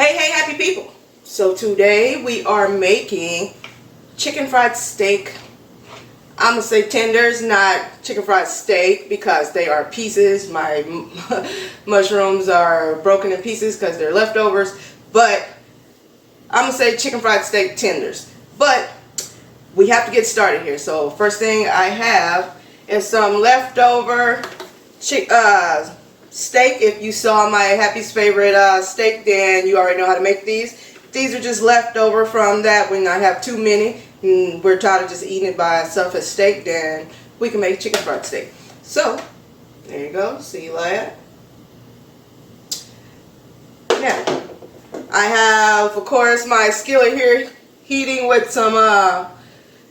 Hey, happy people. So today we are making chicken fried steak. I'm going to say tenders, not chicken fried steak, because they are pieces. My mushrooms are broken in pieces because they're leftovers. But I'm going to say chicken fried steak tenders. But we have to get started here. So first thing I have is some leftover steak. If you saw my Happy's favorite steak, then you already know how to make these. These are just leftover from that. When I have too many and we're tired of just eating it by itself as steak, then we can make chicken fried steak. So there you go. See that? Now I have, of course, my skillet here heating with some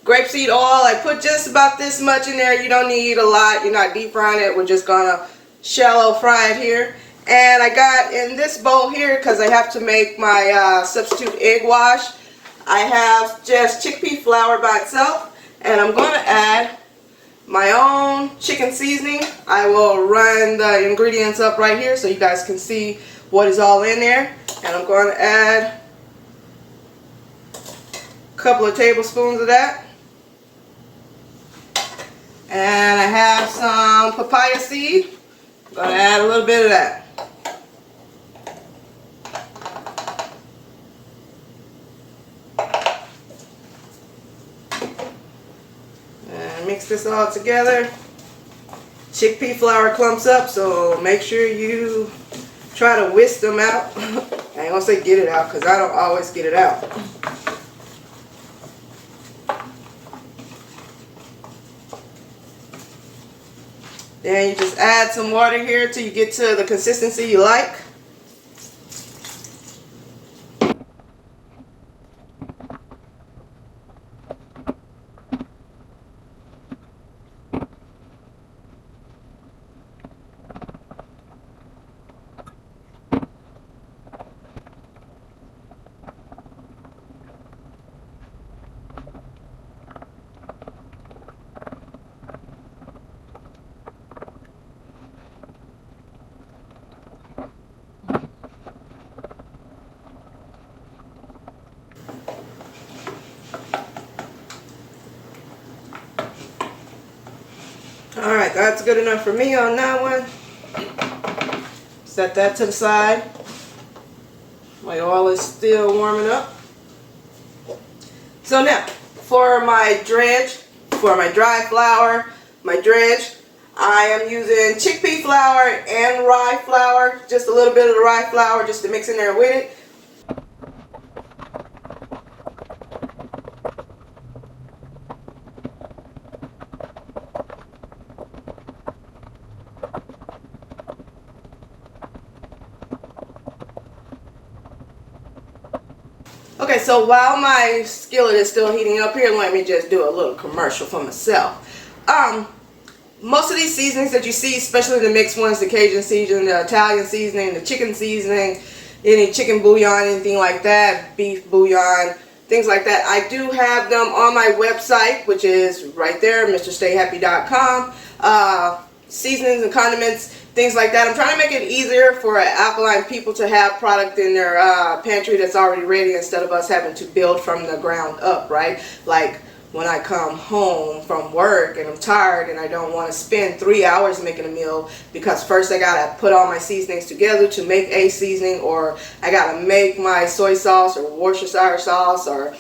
grapeseed oil. I put just about this much in there. You don't need a lot. You're not deep frying it. We're just gonna shallow fry it here. And I got in this bowl here, because I have to make my substitute egg wash, I have just chickpea flour by itself, and I'm going to add my own chicken seasoning. I will run the ingredients up right here so you guys can see what is all in there. And I'm going to add a couple of tablespoons of that. And I have some papaya seed. I'm going to add a little bit of that. And mix this all together. Chickpea flour clumps up, so make sure you try to whisk them out. I ain't going to say get it out, because I don't always get it out. Then you just add some water here till you get to the consistency you like. Alright, that's good enough for me on that one. Set that to the side. My oil is still warming up. So now, for my dredge, for my dry flour, my dredge, I am using chickpea flour and rye flour. Just a little bit of the rye flour just to mix in there with it. Okay, so while my skillet is still heating up here, let me just do a little commercial for myself. Most of these seasonings that you see, especially the mixed ones, the Cajun seasoning, the Italian seasoning, the chicken seasoning, any chicken bouillon, anything like that, beef bouillon, things like that, I do have them on my website, which is right there, MrStayHappy.com. Seasonings and condiments, things like that. I'm trying to make it easier for Alkaline people to have product in their pantry that's already ready, instead of us having to build from the ground up, right? Like when I come home from work and I'm tired and I don't want to spend 3 hours making a meal, because first I gotta put all my seasonings together to make a seasoning, or I gotta make my soy sauce or Worcestershire sauce, or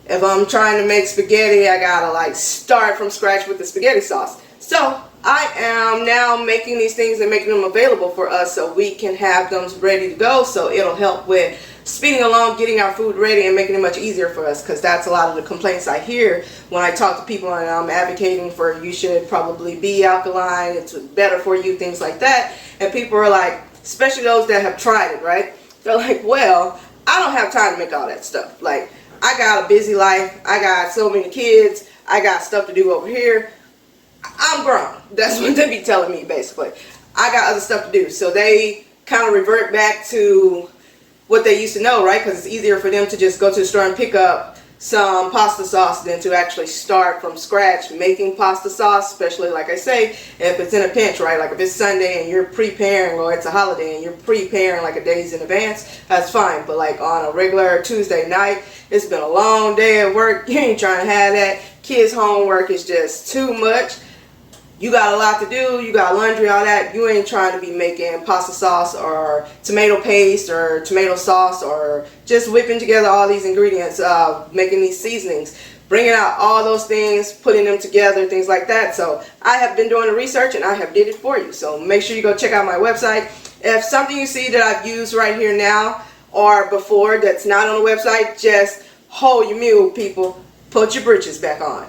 if I'm trying to make spaghetti, I gotta like start from scratch with the spaghetti sauce. So I am now making these things and making them available for us so we can have them ready to go. So it'll help with speeding along, getting our food ready, and making it much easier for us, because that's a lot of the complaints I hear when I talk to people and I'm advocating for you should probably be alkaline, it's better for you, things like that. And people are like, especially those that have tried it, right? They're like, well, I don't have time to make all that stuff. Like, I got a busy life, I got so many kids, I got stuff to do over here. I'm grown. That's what they be telling me, basically. I got other stuff to do. So they kind of revert back to what they used to know, right? Because it's easier for them to just go to the store and pick up some pasta sauce than to actually start from scratch making pasta sauce, especially like I say, if it's in a pinch, right? Like if it's Sunday and you're preparing, or it's a holiday and you're preparing like a days in advance, that's fine. But like on a regular Tuesday night, it's been a long day at work, you ain't trying to have that. Kids' homework is just too much. You got a lot to do, you got laundry, all that. You ain't trying to be making pasta sauce or tomato paste or tomato sauce or just whipping together all these ingredients, making these seasonings, bringing out all those things, putting them together, things like that. So I have been doing the research and I have did it for you. So make sure you go check out my website. If something you see that I've used right here now or before that's not on the website, just hold your mule, people. Put your britches back on.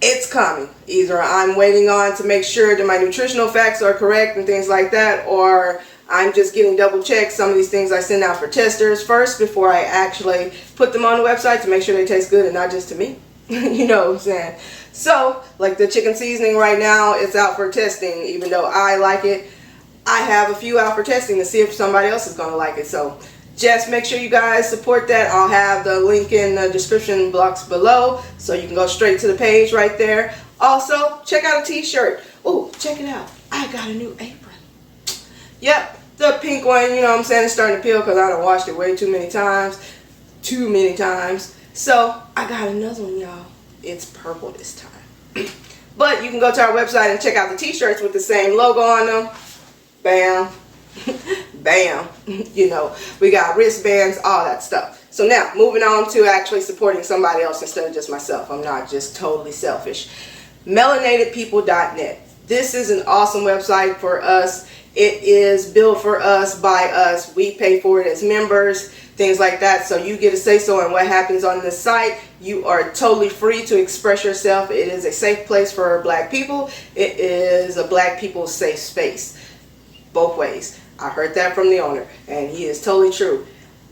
It's coming. Either I'm waiting on to make sure that my nutritional facts are correct and things like that, or I'm just getting double checked. Some of these things I send out for testers first before I actually put them on the website to make sure they taste good and not just to me. You know what I'm saying? So, like the chicken seasoning right now, it's out for testing. Even though I like it, I have a few out for testing to see if somebody else is going to like it. So just make sure you guys support that. I'll have the link in the description box below so you can go straight to the page right there. Also, check out a t-shirt. Oh, check it out. I got a new apron. Yep, the pink one, you know what I'm saying, it's starting to peel because I done washed it way too many times. So, I got another one, y'all. It's purple this time. But you can go to our website and check out the t-shirts with the same logo on them. Bam. Bam. You know, we got wristbands, all that stuff. So now, moving on to actually supporting somebody else instead of just myself. I'm not just totally selfish. melanatedpeople.net. This is an awesome website for us. It is built for us, by us. We pay for it as members, things like that. So you get a say-so on what happens on this site. You are totally free to express yourself. It is a safe place for Black people. It is a Black people's safe space. Both ways. I heard that from the owner, and he is totally true.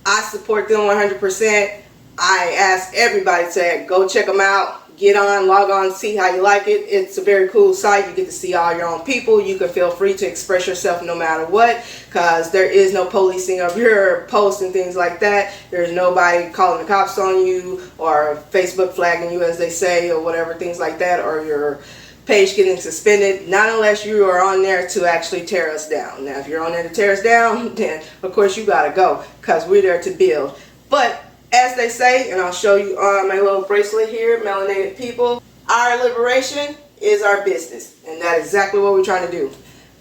I support them 100%. I ask everybody to go check them out. Get on, log on, see how you like it. It's a very cool site. You get to see all your own people. You can feel free to express yourself no matter what, because there is no policing of your posts and things like that. There's nobody calling the cops on you or Facebook flagging you, as they say, or whatever, things like that, or your page getting suspended, not unless you are on there to actually tear us down. Now, if you're on there to tear us down, then of course you gotta go, because we're there to build. But as they say, and I'll show you on my little bracelet here, Melanated People, our liberation is our business, and that is exactly what we're trying to do.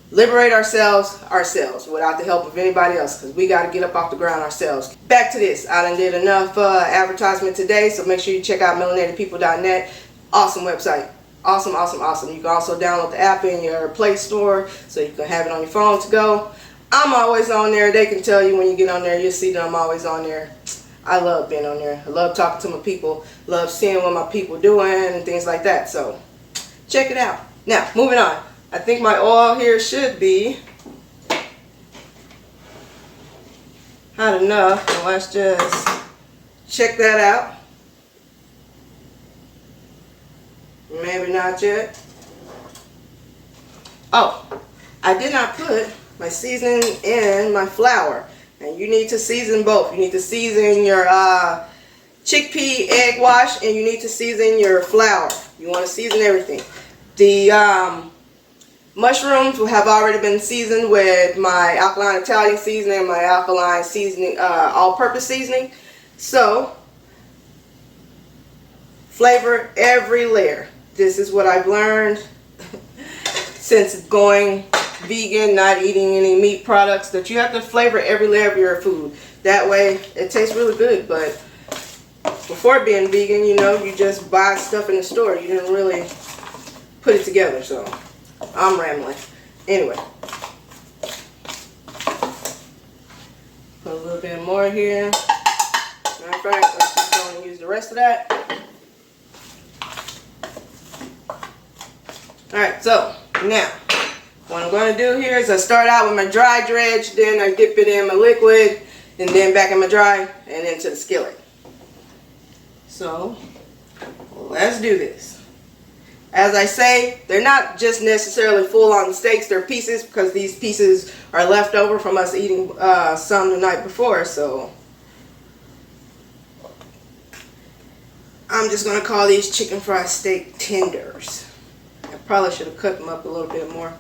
Liberate ourselves without the help of anybody else, because we got to get up off the ground ourselves. Back to this. I done did enough advertisement today, so make sure you check out melanatedpeople.net. Awesome website. Awesome, awesome, awesome. You can also download the app in your Play Store so you can have it on your phone to go. I'm always on there. They can tell you when you get on there. You'll see that I'm always on there. I love being on there. I love talking to my people. Love seeing what my people doing and things like that. So check it out. Now, moving on. I think my oil here should be hot enough. So let's just check that out. Maybe not yet. Oh, I did not put my seasoning in my flour. And you need to season both. You need to season your chickpea egg wash, and you need to season your flour. You want to season everything. The mushrooms will have already been seasoned with my Alkaline Italian seasoning and my Alkaline seasoning, all-purpose seasoning. So, flavor every layer. This is what I've learned since going vegan, not eating any meat products, that you have to flavor every layer of your food. That way it tastes really good. But before being vegan, you know, you just buy stuff in the store. You didn't really put it together. So I'm rambling. Anyway, put a little bit more here. Matter of fact, let's just go and use the rest of that. Alright, so now what I'm going to do here is I start out with my dry dredge, then I dip it in my liquid, and then back in my dry, and into the skillet. So, let's do this. As I say, they're not just necessarily full-on steaks, they're pieces, because these pieces are left over from us eating some the night before, so. I'm just gonna call these chicken fried steak tenders. I probably should have cut them up a little bit more.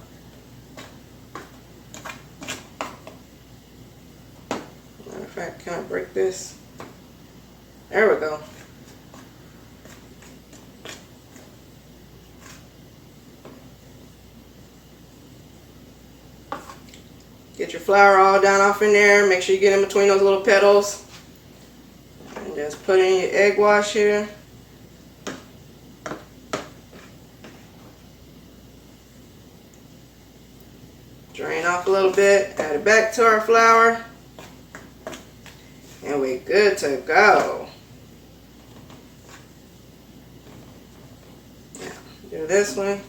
Matter of fact, can I break this? There we go. Get your flour all down off in there. Make sure you get in between those little petals. And just put in your egg wash here. Drain off a little bit. Add it back to our flour. And we're good to go. Now, do this one.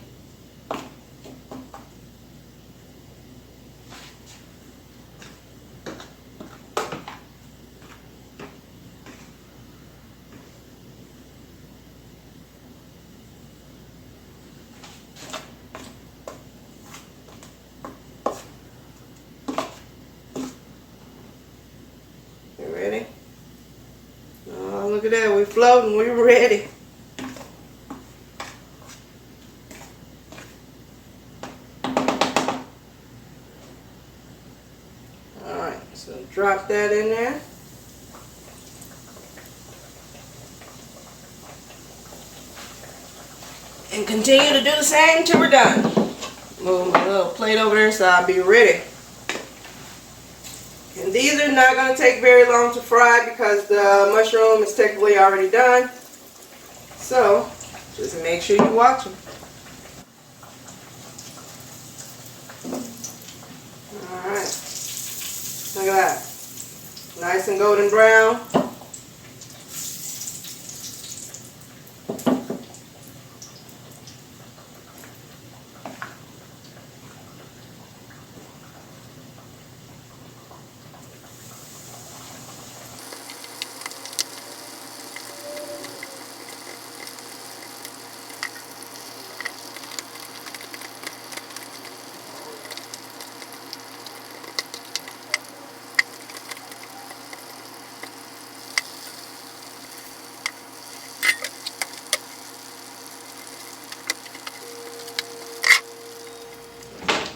Ready? Oh, look at that. We're floating. We're ready. Alright, so drop that in there. And continue to do the same till we're done. Move my little plate over there so I'll be ready. And these are not going to take very long to fry because the mushroom is technically already done. So, just make sure you watch them. Alright. Look at that. Nice and golden brown.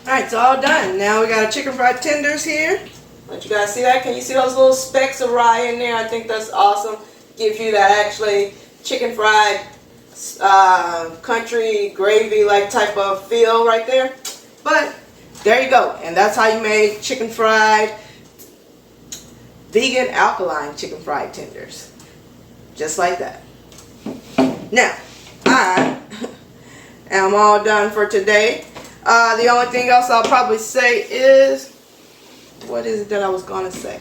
Alright, it's all done. Now we got our chicken fried tenders here. Let you guys see that. Can you see those little specks of rye in there? I think that's awesome. Gives you that actually chicken fried country gravy like type of feel right there. But there you go. And that's how you make chicken fried vegan alkaline chicken fried tenders. Just like that. Now, I am all done for today. The only thing else I'll probably say is, what is it that I was going to say?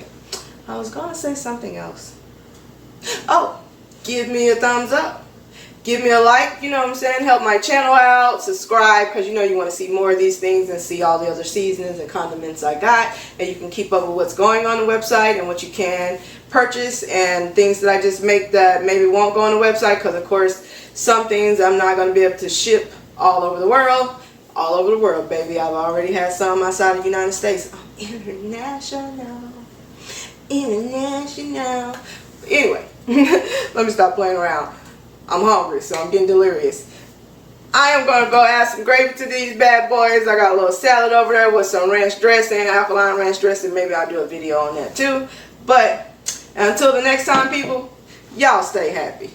I was going to say something else. Oh, give me a thumbs up. Give me a like, you know what I'm saying? Help my channel out. Subscribe, because you know you want to see more of these things and see all the other seasonings and condiments I got. And you can keep up with what's going on the website and what you can purchase and things that I just make that maybe won't go on the website, because of course some things I'm not going to be able to ship all over the world. All over the world, baby. I've already had some outside of the United States. Oh, international. International. Anyway, let me stop playing around. I'm hungry, so I'm getting delirious. I am going to go add some gravy to these bad boys. I got a little salad over there with some ranch dressing, alkaline ranch dressing. Maybe I'll do a video on that too. But until the next time, people, y'all stay happy.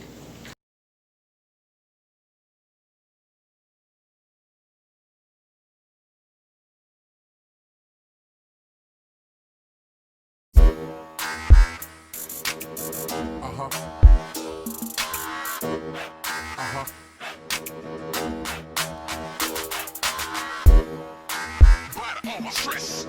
Stress.